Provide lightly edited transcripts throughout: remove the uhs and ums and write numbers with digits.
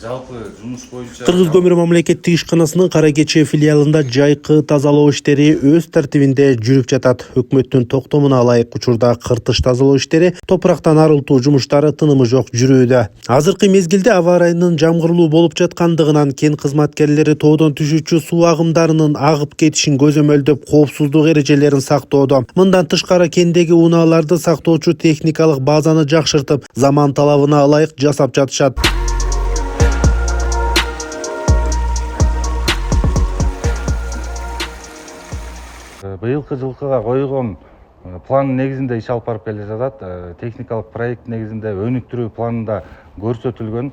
жалпы жумуш боюнча Кыргыз көмүр мамлекеттик ишканасынын Кара Кече филиалында жайкы тазалоо иштери өз тартибинде жүрүп жатат. Өкмөттүн токтомуна ылайык учурда кыртыш тазалоо иштери, топурактан арылтуу жумуштары тынымы жок жүрүүдө. Азыркы мезгилде аба ырайынын жамгырлуу болуп жаткандыгынан кен кызматкерлери тоодон түшүүчү суу агымдарынын агып кетишин көзөмөлдөп, коопсуздук эрежелерин сактоодо. Мындан тышкары кендеги унааларды сактоочу техникалык базаны жакшыртып, заман талабына ылайык жасап жатышат. Быйылкы жылкыга койгон план негизинде иш алып барып келе жатат. Техникалык проект негизинде өнүктүрүү планында көрсөтүлгөн.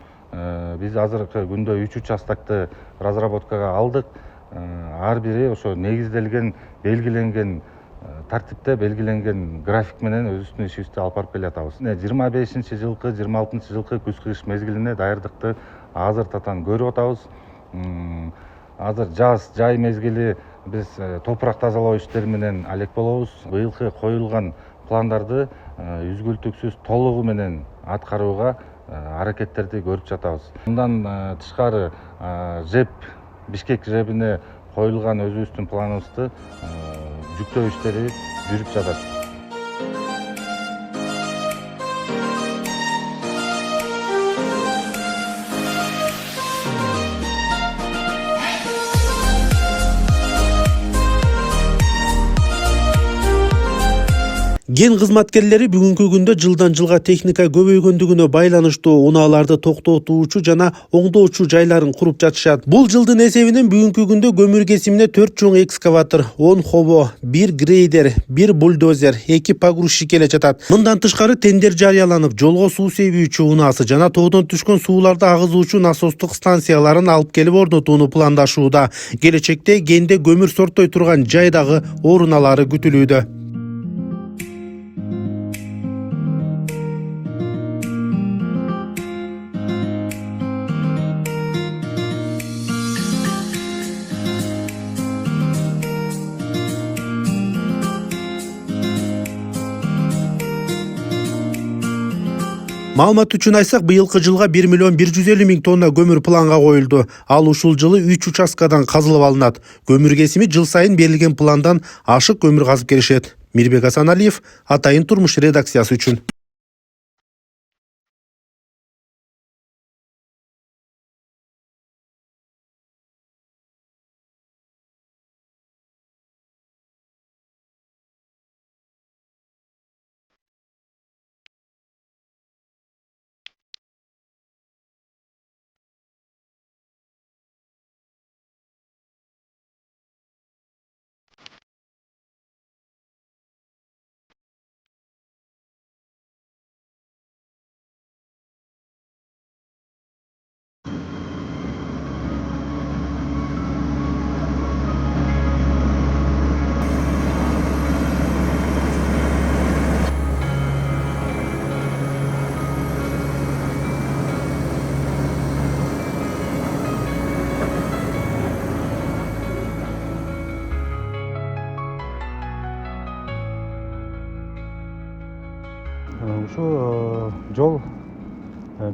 Биз азыркы күндө 3 участокты разработкага алдык. Ар бири ошо негизделген, белгиленген тартипте, белгиленген график менен өзүбүздүн ишибизди алып барып келе жатабыз. 25-жылкы, 26-жылкы күз кыш мезгилине даярдыкты азыр татан көрүп атабыз. Азыр жаз, жай мезгили биз топурак тазалоо иштери менен алек болобуз. Быйылкы коюлган пландарды үзгүлтүксүз толугу менен аткарууга аракеттерди көрүп жатабыз. Мындан тышкары ЖЭП, Бишкек ЖЭПине коюлган өзүбүздүн планыбызды жүктөө иштери жүрүп жатат. Ген кызматкерлери бүгүнкү күндө жылдан жылга техника көбөйгөндүгүнө байланыштуу унааларды токтотуучу жана оңдоочу жайларын куруп жатышат. Бул жылдын эсебинен бүгүнкү күндө көмүр кесимине 4 чоң экскаватор, 10 хобо, 1 грейдер, 1 бульдозер, 2 погрузчик келе жатат. Мындан тышкары тендер жарыяланып, жолго суу себүүчү унаасы жана тоодон түшкөн сууларды агызуучу насостук станцияларын алып келип орнотууну пландашууда. Келечекте кенде көмүр сорттой турган жай дагы орун алары күтүлүүдө. Маалымат үчүн айтсак, быйылкы жылга 1 миллион 150 миң тонна көмүр планга коюлду. Ал ушул жылы 3 участкадан казылып алынат. Көмүр кесими жыл сайын берилген пландан ашык көмүр казып келишет. Мирбек Асаналиев, Атайын турмуш редакциясы үчүн. Ушу жол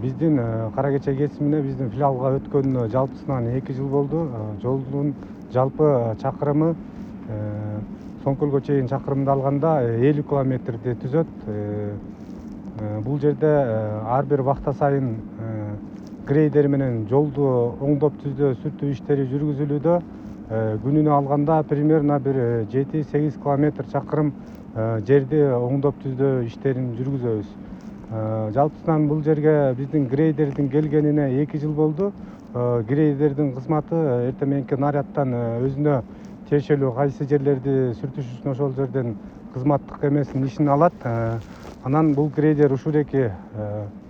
биздин Кара Кече кесимине биздин филиалга өткөнүнө жалпысынан 2 жыл болду. Жолдун жалпы чакырымы Соңкөлгө чейин чакырымды алганда 50 километрди түзөт. Бул жерде ар бир вакта сайын грейдер менен жолду оңдоп түздөө, сүртүү иштери жүргүзүлүүдө. Күнүнө алганда примерно бир 7-8 километр чакырым жерди оңдоп түздөө иштерин жүргүзөбүз. Жалпысынан бул жерге биздин грейдердин келгенине 2 жыл болду. Грейдердин кызматы эртең мененки нарядтан өзүнө тиешелүү кайсы жерлерди сүртүш үчүн ошол жерден кызматтык эмесин ишин алат. Анан бул грейдер ушуреки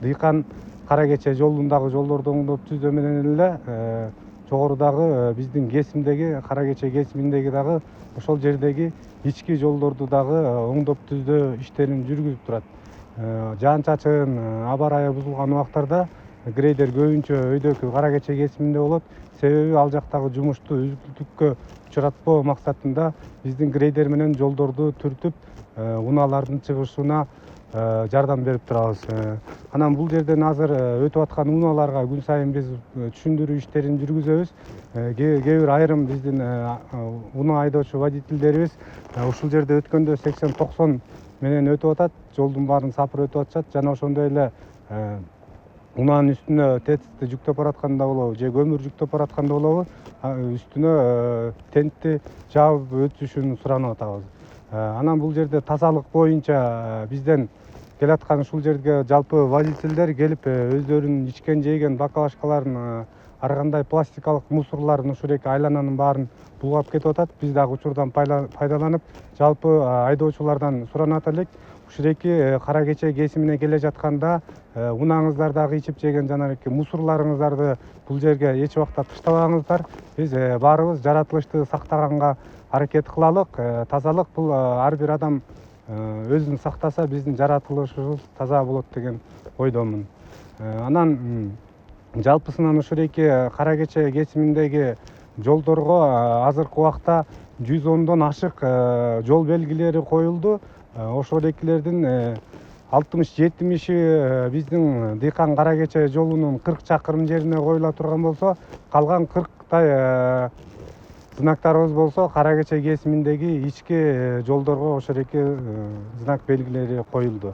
дыйкан Кара Кече жолундагы жолдорду оңдоп түздөө менен эле жогорудагы биздин кесимдеги, Кара Кече кесиминдеги дагы ошол жердеги ички жолдорду дагы оңдоп түздөө иштерин жүргүзүп турат. Жаан-чачын, аба ырайы бузулган убактарда грейдер көбүнчө өйдөкү Кара Кече кесиминде болот. Себеби ал жактагы жумушту үзгүлтүккө учуратпоо максатында биздин грейдер менен жолдорду түртүп, унаалардын чыгышына жардам берип турабыз. Анан бул жерден азыр өтүп аткан унааларга күн сайын биз түшүндүрүү иштерин жүргүзөбүз. Кээ бир айрым биздин унаа айдоочу водительдерибиз ушул жерде өткөндө 80-90 менен өтүп атат, жолдун баарын сапыр өтүп атышат жана ошондой эле унаанын үстүнө тецти жүктөп баратканда болобу же көмүр жүктөп баратканда болобу үстүнө тентти жаап өтүшүн суранып атабыз. Анан бул жерде тазалык боюнча бизден келаткан ушул жерге жалпы водительдер келип өздөрүнүн ичкен жеген бакалашкаларын ар кандай пластикалык мусорлорун ушул эки айлананын баарын булгап кетип атат. Биз дагы учурдан пайдаланып жалпы айдоочулардан суранат элек, ушул эки кара кече кесимине келе жатканда унааңыздардагы ичип жеген жанагы мусорларыңыздарды бул жерге эч убакта таштабаңыздар. Биз баарыбыз жаратылышты сактаганга аракет кылалык. Тазалык бул ар бир адам өзүн сактаса биздин жаратылышыбыз таза болот деген ойдомун. Анан жалпысынан ушул эки кара кече кесиминдеги жолдорго азыркы убакта 110дон ашык жол белгилери коюлду. Ошол экилердин 60-70 биздин дыйкан кара кече жолунун 40 чакырым жерине коюла турган болсо, калган 40 знактарыбыз болсо кара кече кесиминдеги ички жолдорго ошол эки знак белгилери коюлду.